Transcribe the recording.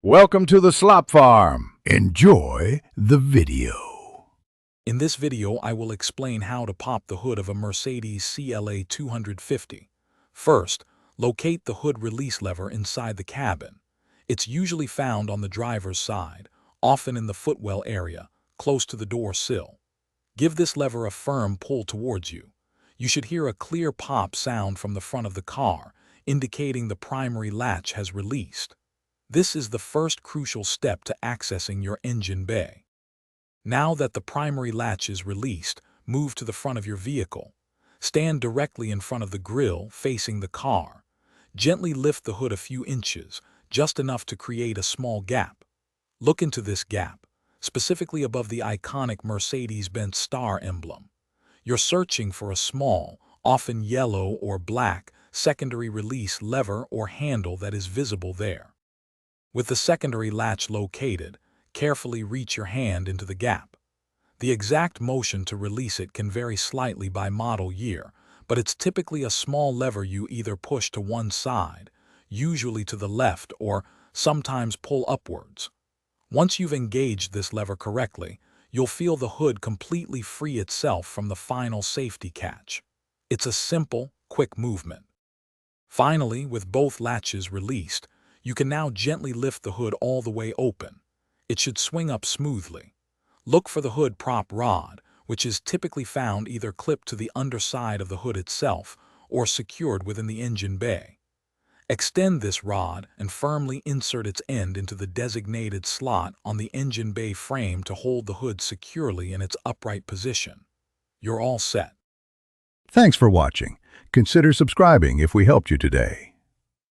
Welcome to the Slop Farm. Enjoy the video. In this video, I will explain how to pop the hood of a Mercedes CLA 250. First, locate the hood release lever inside the cabin. It's usually found on the driver's side, often in the footwell area, close to the door sill. Give this lever a firm pull towards you. You should hear a clear pop sound from the front of the car, indicating the primary latch has released. This is the first crucial step to accessing your engine bay. Now that the primary latch is released, move to the front of your vehicle. Stand directly in front of the grille, facing the car. Gently lift the hood a few inches, just enough to create a small gap. Look into this gap, specifically above the iconic Mercedes-Benz star emblem. You're searching for a small, often yellow or black, secondary release lever or handle that is visible there. With the secondary latch located, carefully reach your hand into the gap. The exact motion to release it can vary slightly by model year, but it's typically a small lever you either push to one side, usually to the left, or sometimes pull upwards. Once you've engaged this lever correctly, you'll feel the hood completely free itself from the final safety catch. It's a simple, quick movement. Finally, with both latches released, you can now gently lift the hood all the way open. It should swing up smoothly. Look for the hood prop rod, which is typically found either clipped to the underside of the hood itself or secured within the engine bay. Extend this rod and firmly insert its end into the designated slot on the engine bay frame to hold the hood securely in its upright position. You're all set. Thanks for watching. Consider subscribing if we helped you today.